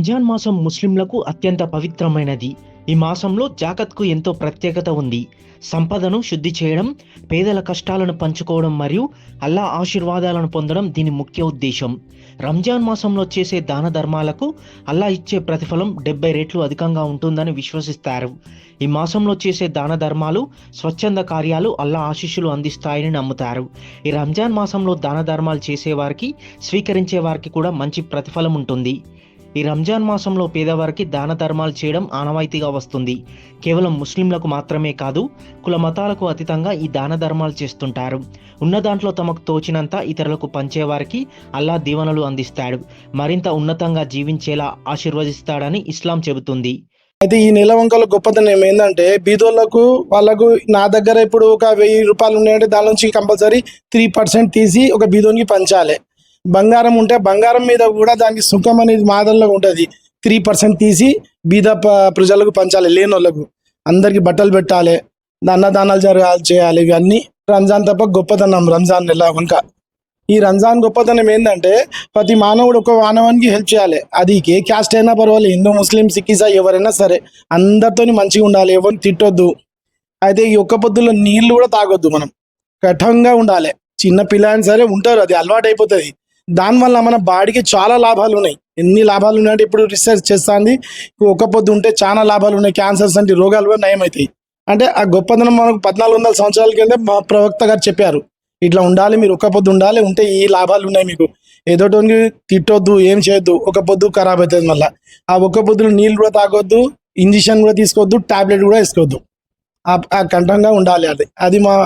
రంజాన్ మాసం ముస్లింలకు అత్యంత పవిత్రమైనది. ఈ మాసంలో జాకత్కు ఎంతో ప్రత్యేకత ఉంది. సంపదను శుద్ధి చేయడం, పేదల కష్టాలను పంచుకోవడం మరియు అల్లా ఆశీర్వాదాలను పొందడం దీని ముఖ్య ఉద్దేశం. రంజాన్ మాసంలో చేసే దాన ధర్మాలకు అల్లా ఇచ్చే ప్రతిఫలం 70 రెట్లు అధికంగా ఉంటుందని విశ్వసిస్తారు. ఈ మాసంలో చేసే దాన ధర్మాలు, స్వచ్ఛంద కార్యాలు అల్లా ఆశీస్సులు అందిస్తాయని నమ్ముతారు. ఈ రంజాన్ మాసంలో దాన ధర్మాలు చేసేవారికి, స్వీకరించే వారికి కూడా మంచి ప్రతిఫలం ఉంటుంది. ఈ రంజాన్ మాసంలో పేదవారికి దాన ధర్మాలు చేయడం ఆనవాయితీగా వస్తుంది. కేవలం ముస్లింలకు మాత్రమే కాదు, కుల మతాలకు అతీతంగా ఈ దాన ధర్మాలు చేస్తుంటారు. ఉన్న దాంట్లో తమకు తోచినంత ఇతరులకు పంచేవారికి అల్లా దీవెనలు అందిస్తాడు, మరింత ఉన్నతంగా జీవించేలా ఆశీర్వదిస్తాడని ఇస్లాం చెబుతుంది. అయితే ఈ నెలవంకల గొప్పతనం ఏంటంటే, బీదోళ్లకు వాళ్ళకు నా దగ్గర ఇప్పుడు ఒక 1000 రూపాయలు ఉన్నాయంటే దాని నుంచి కంపల్సరీ 3% తీసి ఒక బీదోనికి పంచాలి. బంగారం ఉంటే బంగారం మీద కూడా దానికి సుఖం అనేది మాదల్లో ఉంటుంది. 3% తీసి బీద ప్రజలకు పంచాలి. లేనోళ్ళకు అందరికి బట్టలు పెట్టాలి, అన్నదానాలు చేయాలి. ఇవన్నీ రంజాన్ తప్ప గొప్పతనం రంజాన్ నెల వంక. ఈ రంజాన్ గొప్పతనం ఏంటంటే, ప్రతి మానవుడు ఒక మానవానికి హెల్ప్ చేయాలి. అది ఏ క్యాస్ట్ అయినా పర్వాలేదు, హిందూ, ముస్లిం, సిక్, ఇసాయి ఎవరైనా సరే అందరితో మంచిగా ఉండాలి, ఎవరిని తిట్టొద్దు. అయితే ఈ ఒక్క పొద్దులో నీళ్లు కూడా తాగొద్దు. మనం కఠంగా ఉండాలి. చిన్న పిల్లని సరే ఉంటారు, అది అలవాటు అయిపోతుంది. దానివల్ల మన బాడీకి చాలా లాభాలు ఉన్నాయి. ఎన్ని లాభాలు ఉన్నాయంటే ఇప్పుడు రీసెర్చ్ చేస్తుంది. ఒక్క పొద్దు ఉంటే చాలా లాభాలు ఉన్నాయి. క్యాన్సర్స్ అంటే రోగాలు కూడా నయమవుతాయి. అంటే ఆ గొప్పతనం మనకు 1400 సంవత్సరాల కింద మా ప్రవక్త గారు చెప్పారు, ఇట్లా ఉండాలి, మీరు ఒక్క పొద్దు ఉండాలి, ఉంటే ఈ లాభాలు ఉన్నాయి మీకు. ఏదోటి తిట్టొద్దు, ఏం చేయొద్దు, ఒక పొద్దు ఖరాబ్ అవుతుంది. మళ్ళీ ఆ ఒక్క పొద్దులు నీళ్ళు కూడా తాగొద్దు, ఇంజెక్షన్ కూడా తీసుకోవద్దు, టాబ్లెట్ కూడా వేసుకోవద్దు. ఆ కంఠంగా ఉండాలి. అది మా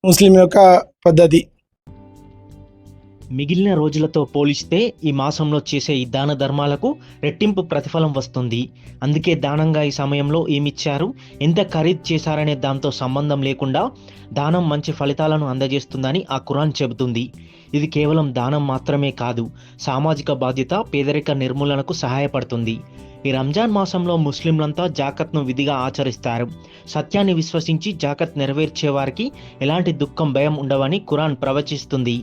ముస్లిం యొక్క పద్ధతి. మిగిలిన రోజులతో పోలిస్తే ఈ మాసంలో చేసే ఈ దాన ధర్మాలకు రెట్టింపు ప్రతిఫలం వస్తుంది. అందుకే దానంగా ఈ సమయంలో ఏమిచ్చారు, ఎంత ఖరీదు చేశారనే దాంతో సంబంధం లేకుండా దానం మంచి ఫలితాలను అందజేస్తుందని ఆ ఖురాన్ చెబుతుంది. ఇది కేవలం దానం మాత్రమే కాదు, సామాజిక బాధ్యత, పేదరిక నిర్మూలనకు సహాయపడుతుంది. ఈ రంజాన్ మాసంలో ముస్లింలంతా జాకత్ను విధిగా ఆచరిస్తారు. సత్యాన్ని విశ్వసించి జాకత్ నెరవేర్చే వారికి ఎలాంటి దుఃఖం, భయం ఉండవని ఖురాన్ ప్రవచిస్తుంది.